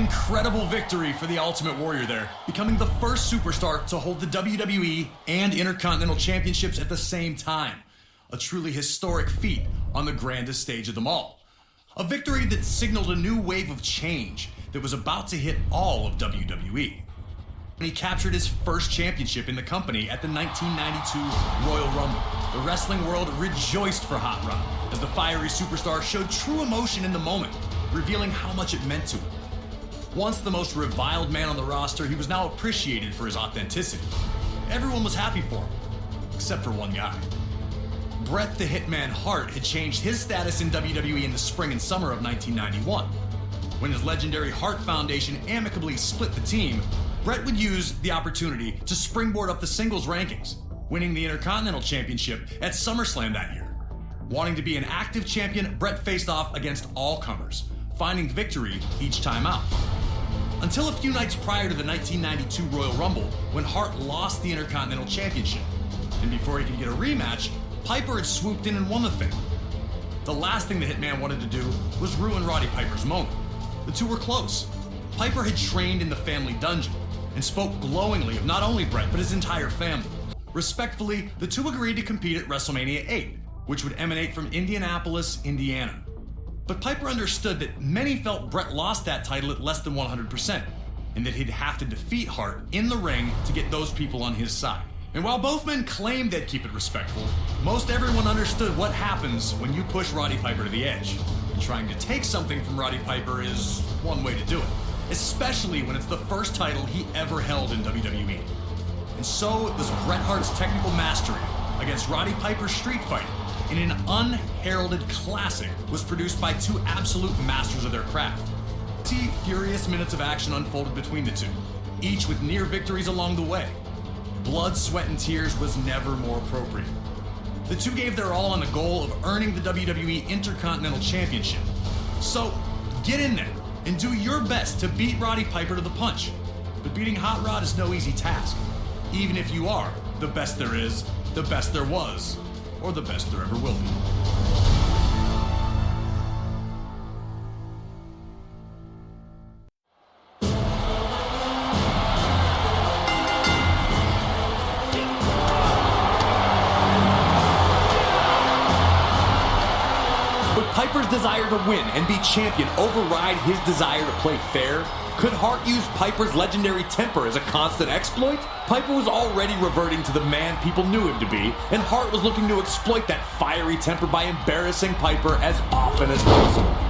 incredible victory for the Ultimate Warrior there, becoming the first superstar to hold the WWE and Intercontinental Championships at the same time. A truly historic feat on the grandest stage of them all. A victory that signaled a new wave of change that was about to hit all of WWE. He captured his first championship in the company at the 1992 Royal Rumble. The wrestling world rejoiced for Hot Rod as the fiery superstar showed true emotion in the moment, revealing how much it meant to him. Once the most reviled man on the roster, he was now appreciated for his authenticity. Everyone was happy for him, except for one guy. Bret the Hitman Hart had changed his status in WWE in the spring and summer of 1991. When his legendary Hart Foundation amicably split the team, Bret would use the opportunity to springboard up the singles rankings, winning the Intercontinental Championship at SummerSlam that year. Wanting to be an active champion, Bret faced off against all comers, finding victory each time out. Until a few nights prior to the 1992 Royal Rumble, when Hart lost the Intercontinental Championship. And before he could get a rematch, Piper had swooped in and won the thing. The last thing the Hitman wanted to do was ruin Roddy Piper's moment. The two were close. Piper had trained in the family dungeon and spoke glowingly of not only Bret, but his entire family. Respectfully, the two agreed to compete at WrestleMania 8, which would emanate from Indianapolis, Indiana. But Piper understood that many felt Bret lost that title at less than 100%, and that he'd have to defeat Hart in the ring to get those people on his side. And while both men claimed they'd keep it respectful, most everyone understood what happens when you push Roddy Piper to the edge. And trying to take something from Roddy Piper is one way to do it, especially when it's the first title he ever held in WWE. And so it was Bret Hart's technical mastery against Roddy Piper's street fighting in an unheralded classic was produced by two absolute masters of their craft. Furious minutes of action unfolded between the two, each with near victories along the way. Blood, sweat, and tears was never more appropriate. The two gave their all on the goal of earning the WWE Intercontinental Championship. So, get in there and do your best to beat Roddy Piper to the punch. But beating Hot Rod is no easy task, even if you are the best there is, the best there was, or the best there ever will be. Piper's desire to win and be champion override his desire to play fair? Could Hart use Piper's legendary temper as a constant exploit? Piper was already reverting to the man people knew him to be, and Hart was looking to exploit that fiery temper by embarrassing Piper as often as possible.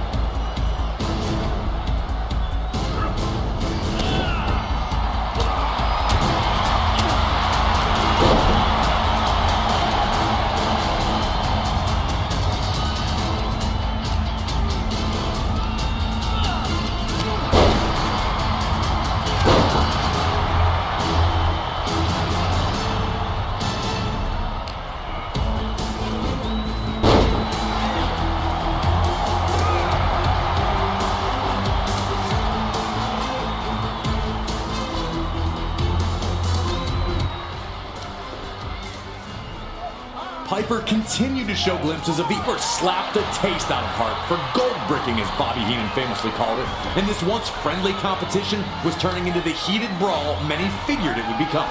Piper continued to show glimpses of Piper slapped the taste out of Hart for gold bricking, as Bobby Heenan famously called it, and this once friendly competition was turning into the heated brawl many figured it would become.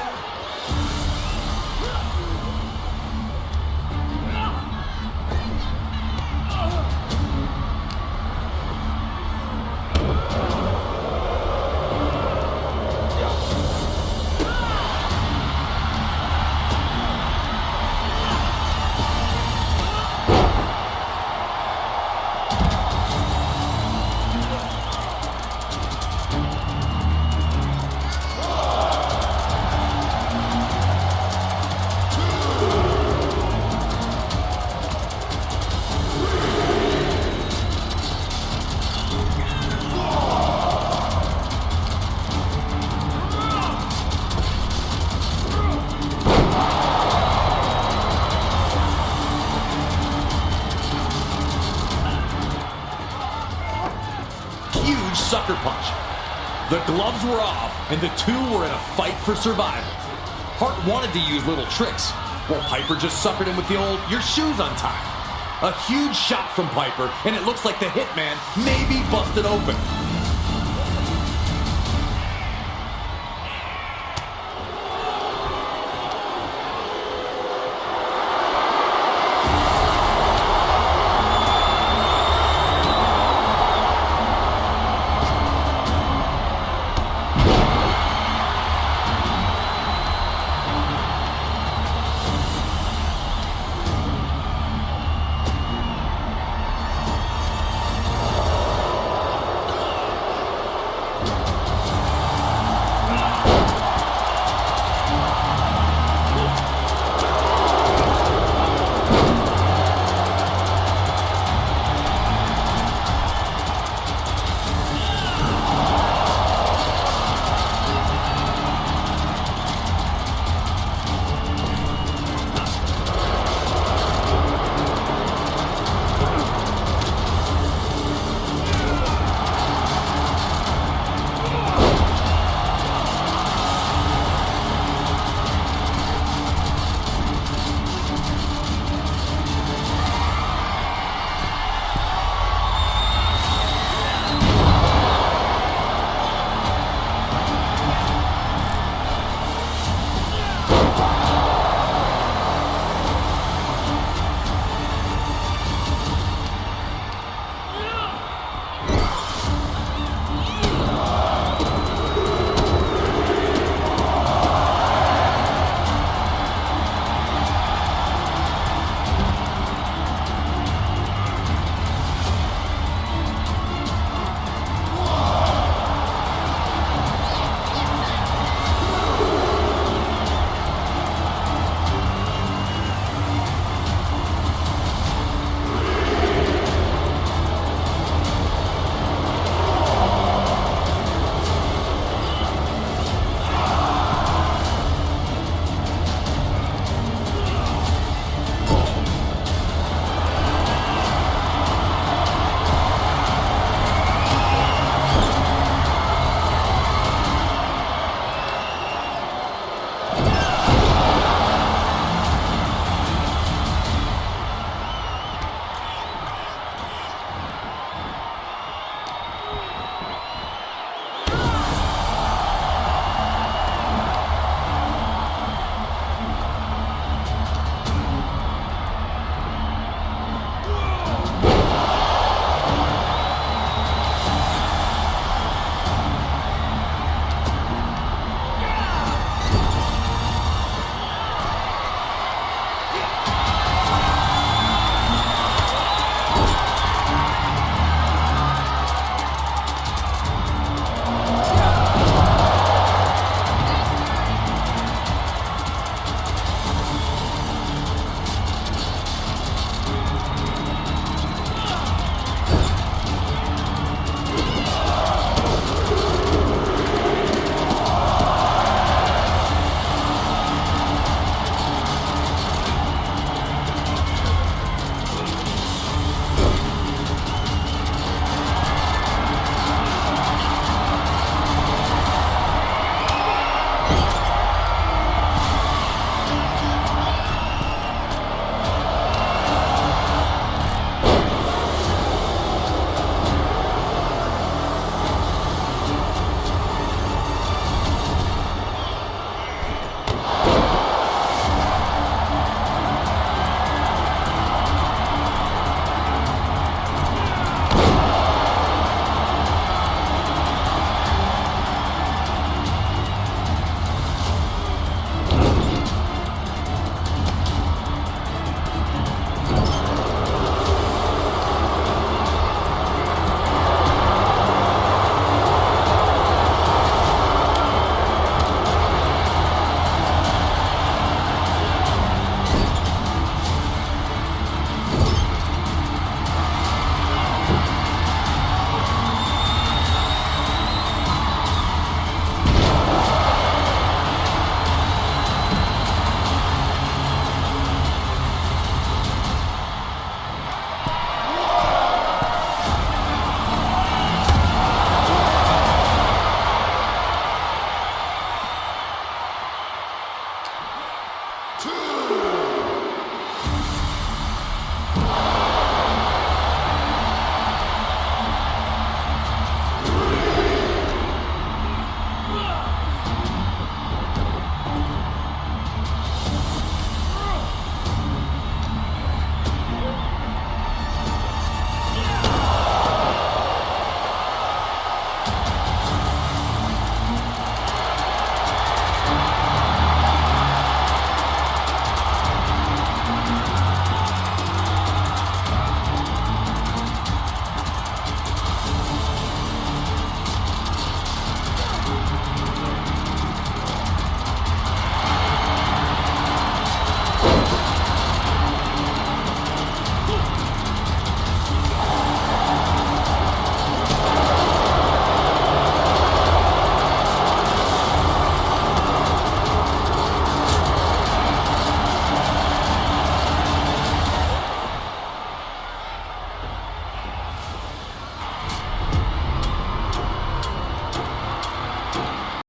Sucker punch. The gloves were off, and the two were in a fight for survival. Hart wanted to use little tricks, while Piper just suckered him with the old "your shoes untied." A huge shot from Piper, and it looks like the Hitman may be busted open.